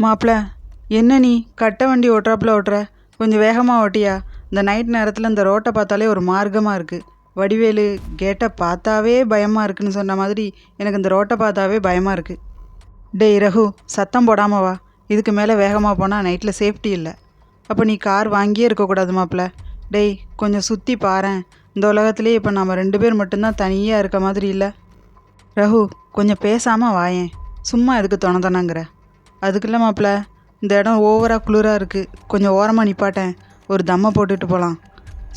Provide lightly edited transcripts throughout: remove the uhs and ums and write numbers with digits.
மாப்பிள்ள, என்ன நீ கட்டை வண்டி ஓட்டுறாப்புல ஓட்டுற? கொஞ்சம் வேகமாக ஓட்டியா? இந்த நைட் நேரத்தில் இந்த ரோட்டை பார்த்தாலே ஒரு மார்க்கமாக இருக்குது. வடிவேலு கேட்டை பார்த்தாவே பயமாக இருக்குன்னு சொன்ன மாதிரி எனக்கு இந்த ரோட்டை பார்த்தாவே பயமாக இருக்குது. டேய் ரகு, சத்தம் போடாமல் வா. இதுக்கு மேலே வேகமாக போனால் நைட்டில் சேஃப்டி இல்லை. அப்போ நீ கார் வாங்கியே இருக்கக்கூடாது மாப்பிள்ள. டேய், கொஞ்சம் சுற்றி பாரேன். இந்த உலகத்துலேயே இப்போ நம்ம 2 பேர் மட்டும்தான் தனியாக இருக்க மாதிரி இல்லை. ரகு, கொஞ்சம் பேசாமல் வாயேன். சும்மா எதுக்கு தொணங்கிற? அதுக்குள்ள மாப்பிள்ள, இந்த இடம் ஓவராக குளிராக இருக்குது. கொஞ்சம் ஓரமாக நிப்பாட்டேன், ஒரு தம்மை போட்டுட்டு போகலாம்.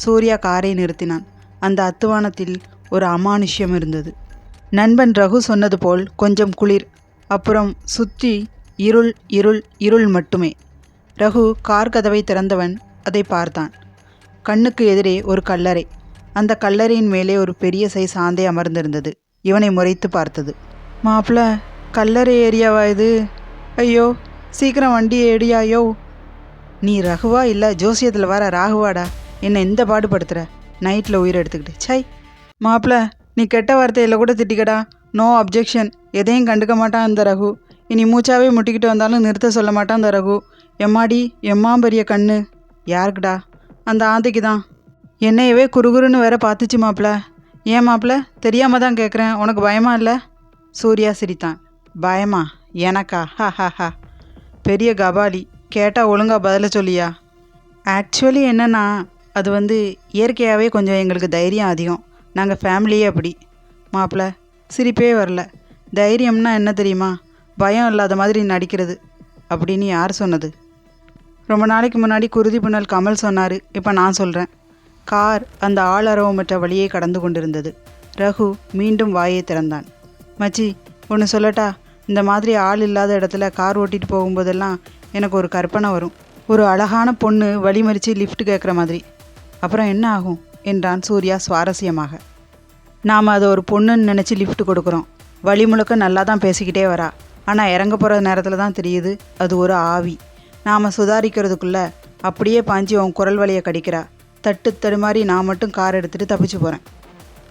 சூர்யா காரை நிறுத்தினான். அந்த அத்துவானத்தில் ஒரு அமானுஷ்யம் இருந்தது. நண்பன் ரகு சொன்னது போல் கொஞ்சம் குளிர், அப்புறம் சுற்றி இருள் இருள் இருள் மட்டுமே. ரகு கார் கதவை திறந்தவன் அதை பார்த்தான். கண்ணுக்கு எதிரே ஒரு கல்லறை. அந்த கல்லறையின் மேலே ஒரு பெரிய சைஸ் ஆந்தை அமர்ந்திருந்தது. இவனை முறைத்து பார்த்தது. மாப்பிள்ள, கல்லறை ஏரியாவா இது? ஐயோ, சீக்கிரம் வண்டியை எடியாயோ. நீ ரகுவா இல்லை ஜோசியத்தில் வர ராகுவாடா? என்னை இந்த பாடுபடுத்துகிற நைட்டில் உயிரை எடுத்துக்கிட்டு. சை மாப்பிள்ள, நீ கெட்ட வார்த்தையில் கூட திட்டிக்கடா. No objection. எதையும் கண்டுக்க மாட்டான் இந்த ரகு. இனி மூச்சாவே முட்டிக்கிட்டு வந்தாலும் நிறுத்த சொல்ல மாட்டான் இந்த ரகு. எம்மாடி, எம்மா பெரிய கண்ணு. யாருக்குடா? அந்த ஆந்தைக்கு தான். என்னையவே குறுகுறுன்னு வேற பார்த்துச்சு மாப்பிள்ள. ஏன் மாப்பிள்ள, தெரியாமல் தான் கேட்குறேன். உனக்கு பயமா இல்லை? சூர்யா சிரித்தான். பயமா? எனக்கா? ஹா ஹா ஹா. பெரிய கபாலி, கேட்டால் ஒழுங்கா பதில சொல்லியா? ஆக்சுவலி என்னென்னா, அது இயற்கையாகவே கொஞ்சம் எங்களுக்கு தைரியம் அதிகம். நாங்கள் ஃபேமிலியே அப்படி. மாப்பிள்ள, சிரிப்பே வரல. தைரியம்னா என்ன தெரியுமா? பயம் இல்லாத மாதிரி நடிக்கிறது அப்படின்னு யார் சொன்னது? ரொம்ப நாளைக்கு முன்னாடி குருதி புனல் கமல் சொன்னார். இப்போ நான் சொல்கிறேன். கார் அந்த ஆளரவமற்ற வழியை கடந்து கொண்டிருந்தது. ரகு மீண்டும் வாயை திறந்தான். மச்சி, ஒன்று சொல்லட்டா? இந்த மாதிரி ஆள் இல்லாத இடத்துல கார் ஓட்டிகிட்டு போகும்போதெல்லாம் எனக்கு ஒரு கற்பனை வரும். ஒரு அழகான பொண்ணு வழிமறித்து லிஃப்ட் கேட்குற மாதிரி. அப்புறம் என்ன ஆகும் என்றான் சூர்யா சுவாரஸ்யமாக. நாம் அதை ஒரு பொண்ணுன்னு நினச்சி லிஃப்ட் கொடுக்குறோம். வழி முழுக்க நல்லா தான் பேசிக்கிட்டே வரா. ஆனால் இறங்க போகிற நேரத்தில் தான் தெரியுது அது ஒரு ஆவி. நாம் சுதாரிக்கிறதுக்குள்ளே அப்படியே பாஞ்சி உன் குரல் வலியை கடிக்கிறா. தட்டு தடுமாறி நான் மட்டும் கார் எடுத்துகிட்டு தப்பிச்சு போகிறேன்.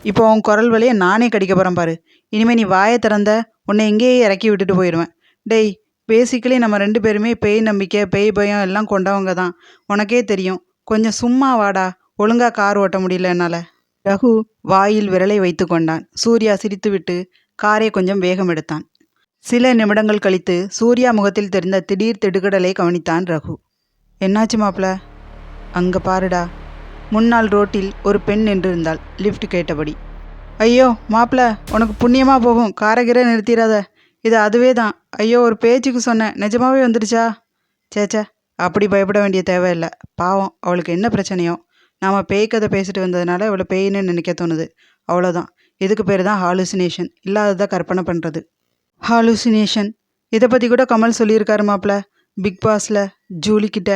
இப்போ உன் குரல் வலியை நானே கடிக்க போகிறேன் பாரு. இனிமேல் நீ வாயை திறந்த உன்னை எங்கேயே இறக்கி விட்டுட்டு போயிடுவேன். டேய், பேசிக்கலி நம்ம 2 பேருமே பேய் நம்பிக்கை பேய் பயம் எல்லாம் கொண்டவங்க தான். உனக்கே தெரியும். கொஞ்சம் சும்மா வாடா. ஒழுங்காக கார் ஓட்ட முடியல என்னால். ரகு வாயில் விரலை வைத்து கொண்டான். சூர்யா சிரித்துவிட்டு காரை கொஞ்சம் வேகம் எடுத்தான். சில நிமிடங்கள் கழித்து சூர்யா முகத்தில் தெரிந்த திடீர் திடுக்கடலை கவனித்தான் ரகு. என்னாச்சு மாப்பிள்ள? அங்கே பாருடா. முன்னால் ரோட்டில் ஒரு பெண் நின்றிருந்தாள், லிஃப்ட் கேட்டபடி. ஐயோ மாப்பிள்ள, உனக்கு புண்ணியமாக போகும். காரைகிற நிறுத்திடாத. இது அதுவே தான். ஐயோ, ஒரு பேச்சுக்கு சொன்னேன். நிஜமாவே வந்துடுச்சா? சேச்சா, அப்படி பயப்பட வேண்டிய தேவையில்லை. பாவம், அவளுக்கு என்ன பிரச்சனையோ? நாம் பேய் கதை பேசிட்டு வந்ததுனால அவளை பேயின்னு நினைக்க தோணுது. அவ்வளோதான். இதுக்கு பேர் தான் ஹாலுசினேஷன். இல்லாததை கற்பனை பண்ணுறது. ஹாலுசினேஷன், இதை பற்றி கூட கமல் சொல்லியிருக்காரு மாப்பிள்ள, பிக் பாஸில் ஜூலிக்கிட்ட.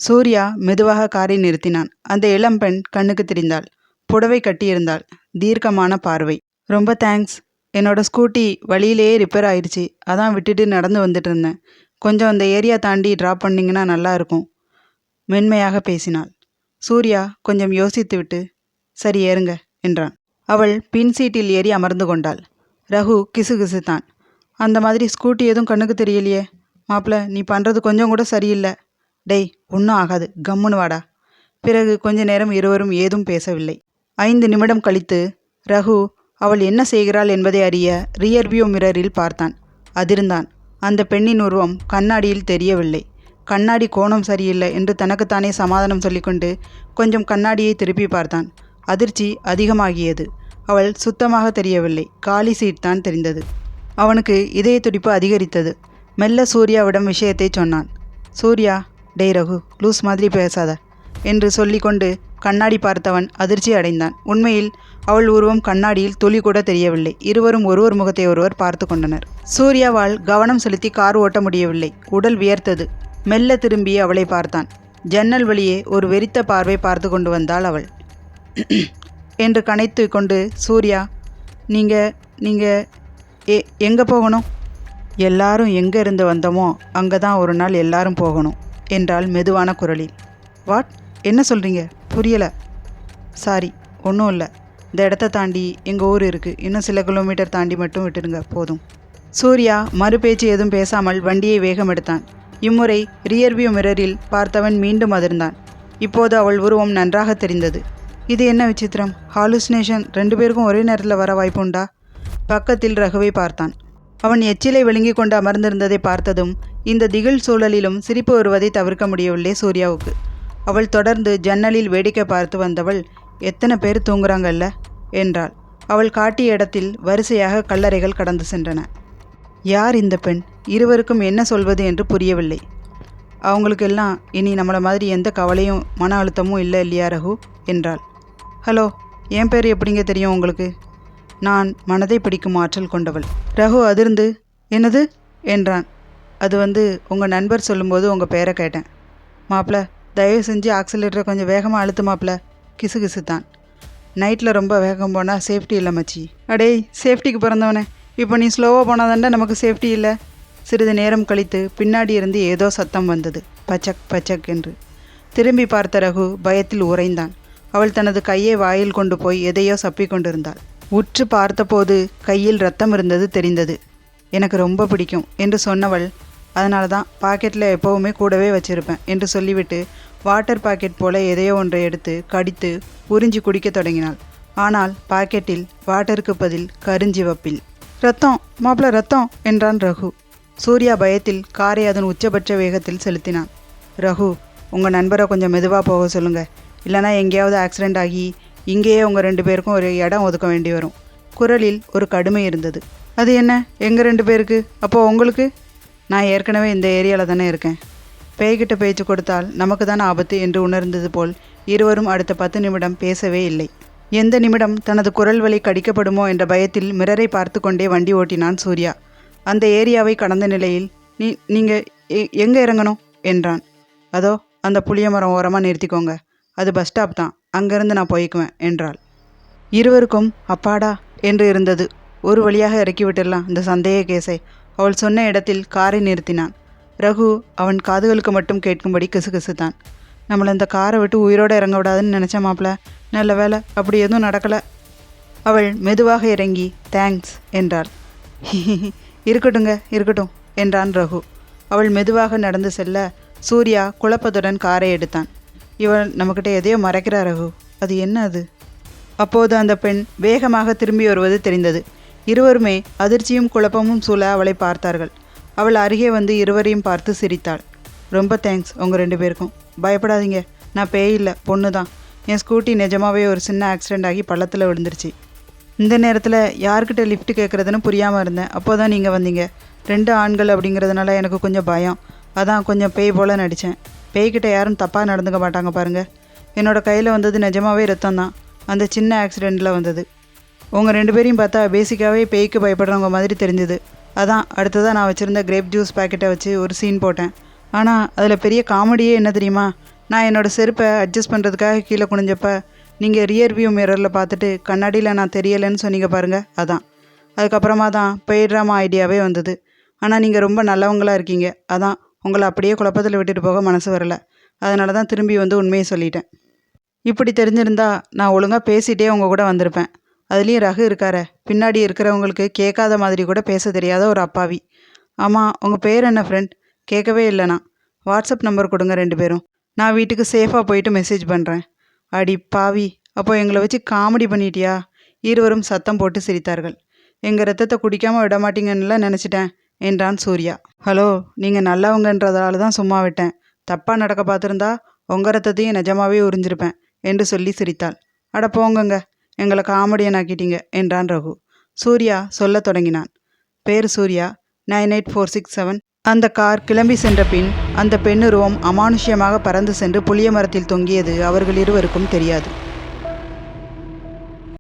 சூர்யா மெதுவாக காரை நிறுத்தினான். அந்த இளம்பெண் கண்ணுக்கு தெரிந்தாள். புடவை கட்டியிருந்தாள். தீர்க்கமான பார்வை. ரொம்ப தேங்க்ஸ். என்னோட ஸ்கூட்டி வழியிலேயே ரிப்பேர் ஆயிடுச்சு. அதான் விட்டுட்டு நடந்து வந்துட்டு இருந்தேன். கொஞ்சம் அந்த ஏரியா தாண்டி ட்ராப் பண்ணிங்கன்னா நல்லா இருக்கும். மென்மையாக பேசினாள். சூர்யா கொஞ்சம் யோசித்து விட்டு சரி ஏறுங்க என்றான். அவள் பின் சீட்டில் ஏறி அமர்ந்து கொண்டாள். ரகு கிசுகிசுத்தான். அந்த மாதிரி ஸ்கூட்டி எதுவும் கண்ணுக்கு தெரியலையே. மாப்பிள்ள, நீ பண்ணுறது கொஞ்சம் கூட சரியில்லை. டேய், ஒன்றும் ஆகாது, கம்முன்னு வாடா. பிறகு கொஞ்ச நேரம் இருவரும் ஏதும் பேசவில்லை. 5 நிமிடம் கழித்து ரகு அவள் என்ன செய்கிறாள் என்பதை அறிய ரியர்வியூ மிரரில் பார்த்தான். அதிர்ந்தான். அந்த பெண்ணின் உருவம் கண்ணாடியில் தெரியவில்லை. கண்ணாடி கோணம் சரியில்லை என்று தனக்குத்தானே சமாதானம் சொல்லிக்கொண்டு கொஞ்சம் கண்ணாடியை திருப்பி பார்த்தான். அதிர்ச்சி அதிகமாகியது. அவள் சுத்தமாக தெரியவில்லை. காலி சீட் தான் தெரிந்தது. அவனுக்கு இதய துடிப்பு அதிகரித்தது. மெல்ல சூர்யாவிடம் விஷயத்தை சொன்னான். சூர்யா, டேய் ரகு, லூஸ் மாதிரி பேசாத என்று சொல்லிக்கொண்டு கண்ணாடி பார்த்தவன் அதிர்ச்சி அடைந்தான். உண்மையில் அவள் உருவம் கண்ணாடியில் துளி கூட தெரியவில்லை. இருவரும் ஒருவர் முகத்தை ஒருவர் பார்த்து கொண்டனர். சூர்யாவால் கவனம் செலுத்தி கார் ஓட்ட முடியவில்லை. உடல் வியர்த்தது. மெல்ல திரும்பி அவளை பார்த்தான். ஜன்னல் வழியே ஒரு வெறித்த பார்வை பார்த்து கொண்டு வந்தாள் அவள். என்று கனைத்து கொண்டு சூர்யா, நீங்கள் எங்கே போகணும்? எல்லாரும் எங்கே இருந்து வந்தோமோ அங்கே தான் ஒரு நாள் எல்லாரும் போகணும் என்றாள் மெதுவான குரலில். வாட்? என்ன சொல்கிறீங்க? புரியலை. சாரி, ஒன்றும் இல்லை. இந்த இடத்த தாண்டி எங்கள் ஊர் இருக்குது. இன்னும் சில கிலோமீட்டர் தாண்டி மட்டும் விட்டுடுங்க போதும். சூர்யா மறுபேச்சு ஏதும் பேசாமல் வண்டியை வேகம் எடுத்தான். இம்முறை ரியர்வியூ மிரரில் பார்த்தவன் மீண்டும் அதிர்ந்தான். இப்போது அவள் உருவம் நன்றாக தெரிந்தது. இது என்ன விசித்திரம்? ஹாலுசினேஷன் 2 பேருக்கும் ஒரே நேரத்தில் வர வாய்ப்புண்டா? பக்கத்தில் ரகுவை பார்த்தான். அவன் எச்சிலை விழுங்கி கொண்டு அமர்ந்திருந்ததை பார்த்ததும் இந்த திகில் சூழலிலும் சிரிப்பு வருவதை தவிர்க்க முடியவில்லை சூர்யாவுக்கு. அவள் தொடர்ந்து ஜன்னலில் வேடிக்கை பார்த்து வந்தவள், எத்தனை பேர் தூங்குறாங்கல்ல என்றாள். அவள் காட்டிய இடத்தில் வரிசையாக கல்லறைகள் கடந்து சென்றன. யார் இந்த பெண்? இருவருக்கும் என்ன சொல்வது என்று புரியவில்லை. அவங்களுக்கெல்லாம் இனி நம்மளை மாதிரி எந்த கவலையும் மன அழுத்தமும் இல்லை இல்லையா ரகு என்றாள். ஹலோ, என் பேர் எப்படிங்க தெரியும் உங்களுக்கு? நான் மனதை பிடிக்கும் ஆற்றல் கொண்டவள். ரகு அதிர்ந்து, என்னது என்றான். அது உங்கள் நண்பர் சொல்லும்போது உங்கள் பேரை கேட்டேன். மாப்பிள்ள, தயவு செஞ்சு ஆக்சிலேட்டரை கொஞ்சம் வேகமாக அழுத்து மாப்பிள்ள. கிசு தான். நைட்டில் ரொம்ப வேகம் போனால் சேஃப்டி இல்லை மச்சி. அடேய், சேஃப்டிக்கு பிறந்தவனே, இப்போ நீ ஸ்லோவாக போனாதாண்டா நமக்கு சேஃப்டி இல்லை. சிறிது நேரம் கழித்து பின்னாடி இருந்து ஏதோ சத்தம் வந்தது, பச்சக் பச்சக் என்று. திரும்பி பார்த்த ரகு பயத்தில் உறைந்தான். அவள் தனது கையை வாயில் கொண்டு போய் எதையோ சப்பி கொண்டிருந்தாள். உற்று பார்த்தபோது கையில் ரத்தம் இருந்தது தெரிந்தது. எனக்கு ரொம்ப பிடிக்கும் என்று சொன்னவள், அதனால தான் பாக்கெட்டில் எப்போவுமே கூடவே வச்சிருப்பேன் என்று சொல்லிவிட்டு வாட்டர் பாக்கெட் போல எதையோ ஒன்றை எடுத்து கடித்து உறிஞ்சி குடிக்க தொடங்கினாள். ஆனால் பாக்கெட்டில் வாட்டருக்கு பதில் கருஞ்சிவப்பில். ரத்தம் மாப்பிள்ள, ரத்தம் என்றான் ரகு. சூர்யா பயத்தில் காரை அதன் உச்சபட்ச வேகத்தில் செலுத்தினான். ரகு, உங்கள் நண்பரை கொஞ்சம் மெதுவாக போக சொல்லுங்கள், இல்லைனா எங்கேயாவது ஆக்சிடெண்ட் ஆகி இங்கேயே உங்கள் 2 பேருக்கும் ஒரு இடம் ஒதுக்க வேண்டி வரும். குரலில் ஒரு கடுமை இருந்தது. அது என்ன, எங்கள் 2 பேருக்கு? அப்போது உங்களுக்கு? நான் ஏற்கனவே இந்த ஏரியாவில் தானே இருக்கேன். பேய்கிட்ட பேச்சு கொடுத்தால் நமக்கு தானே ஆபத்து என்று உணர்ந்தது போல் இருவரும் அடுத்த 10 நிமிடம் பேசவே இல்லை. எந்த நிமிடம் தனது குரல் வலி கடிக்கப்படுமோ என்ற பயத்தில் மிரரை பார்த்து கொண்டே வண்டி ஓட்டினான் சூர்யா. அந்த ஏரியாவை கடந்த நிலையில், நீங்கள் எங்கே இறங்கணும் என்றான். அதோ அந்த புளிய மரம் ஓரமாக நிறுத்திக்கோங்க, அது பஸ் ஸ்டாப் தான், அங்கேருந்து நான் போய்க்குவேன் என்றாள். இருவருக்கும் அப்பாடா என்று இருந்தது. ஒரு வழியாக இறக்கி விட்டுடலாம் இந்த சந்தேக கேஸை. அவள் சொன்ன இடத்தில் காரை நிறுத்தினான். ரகு அவன் காதுகளுக்கு மட்டும் கேட்கும்படி கிசுகிசுத்தான். நம்மளை இந்த காரை விட்டு உயிரோடு இறங்க விடாதுன்னு நினச்ச மாப்பிள்ள, நல்ல வேலை அப்படி எதுவும் நடக்கலை. அவள் மெதுவாக இறங்கி தேங்க்ஸ் என்றாள். இருக்கட்டும் என்றான் ரகு. அவள் மெதுவாக நடந்து செல்ல சூர்யா குழப்பத்துடன் காரை எடுத்தான். இவள் நம்மக்கிட்ட எதையோ மறைக்கிறா ரகு, அது என்ன அது? அப்போது அந்த பெண் வேகமாக திரும்பி வருவது தெரிந்தது. இருவருமே அதிர்ச்சியும் குழப்பமும் சூழ அவளை பார்த்தார்கள். அவள் அருகே வந்து இருவரையும் பார்த்து சிரித்தாள். ரொம்ப தேங்க்ஸ் உங்கள் 2 பேருக்கும். பயப்படாதீங்க, நான் பேய் இல்லை, பொண்ணு தான். என் ஸ்கூட்டி நிஜமாகவே ஒரு சின்ன ஆக்சிடெண்ட் ஆகி பள்ளத்தில் விழுந்துருச்சு. இந்த நேரத்தில் யார்கிட்ட லிஃப்ட் கேட்குறதுன்னு புரியாமல் இருந்தேன். அப்போ தான் நீங்கள் வந்தீங்க. 2 ஆண்கள் அப்படிங்கிறதுனால எனக்கு கொஞ்சம் பயம், அதான் கொஞ்சம் பேய் போல் நடித்தேன். பேய்கிட்ட யாரும் தப்பாக நடந்துக்க மாட்டாங்க பாருங்கள். என்னோடய கையில் வந்தது நிஜமாகவே ரத்தம் தான், அந்த சின்ன ஆக்சிடெண்ட்டில் வந்தது. உங்கள் 2 பேரையும் பார்த்தா பேசிக்காகவே பேய்க்கு பயப்படுறவங்க மாதிரி தெரிஞ்சுது. அதான் அடுத்ததாக நான் வச்சுருந்த கிரேப் ஜூஸ் பேக்கெட்டை வச்சு ஒரு சீன் போட்டேன். ஆனால் அதில் பெரிய காமெடியே என்ன தெரியுமா? நான் என்னோடய செருப்பை அட்ஜஸ்ட் பண்ணுறதுக்காக கீழே குனிஞ்சப்ப நீங்கள் ரியர்வியூ மிரரில் பார்த்துட்டு கண்ணாடியில் நான் தெரியலைன்னு சொன்னீங்க பாருங்கள், அதான். அதுக்கப்புறமா தான் பேய் ட்ராமா ஐடியாவே வந்தது. ஆனால் நீங்கள் ரொம்ப நல்லவங்களாக இருக்கீங்க, அதான் உங்களை அப்படியே குழப்பத்தில் விட்டுட்டு போக மனசு வரலை. அதனால தான் திரும்பி வந்து உண்மையை சொல்லிட்டேன். இப்படி தெரிஞ்சிருந்தா நான் ஒழுங்காக பேசிகிட்டே உங்கள் கூட வந்திருப்பேன். அதுலேயும் ரகு இருக்கார, பின்னாடி இருக்கிறவங்களுக்கு கேட்காத மாதிரி கூட பேச தெரியாத ஒரு அப்பாவி. ஆமாம், உங்கள் பேர் என்ன ஃப்ரெண்ட்? கேட்கவே இல்லைண்ணா. வாட்ஸ்அப் நம்பர் கொடுங்க 2 பேரும், நான் வீட்டுக்கு சேஃபாக போயிட்டு மெசேஜ் பண்ணுறேன். அடி பாவி, அப்போ எங்களை வச்சு காமெடி பண்ணிட்டியா? இருவரும் சத்தம் போட்டு சிரித்தார்கள். எங்கள் ரத்தத்தை குடிக்காமல் விட மாட்டீங்கன்னுலாம் நினச்சிட்டேன் என்றான் சூர்யா. ஹலோ, நீங்கள் நல்லவங்கன்றதால தான் சும்மா விட்டேன். தப்பாக நடக்க பார்த்துருந்தா உங்கள் ரத்தத்தையும் நிஜமாவே உறிஞ்சிருப்பேன் என்று சொல்லி சிரித்தாள். அட போங்கங்க, எங்களை காமெடியன் ஆக்கிட்டீங்க என்றான் ரகு. சூர்யா சொல்ல தொடங்கினான். பேர் சூர்யா, 98467. அந்த கார் கிளம்பி சென்ற பின் அந்த பெண்ணுருவம் அமானுஷ்யமாக பறந்து சென்று புளிய மரத்தில் தொங்கியது அவர்கள் இருவருக்கும் தெரியாது.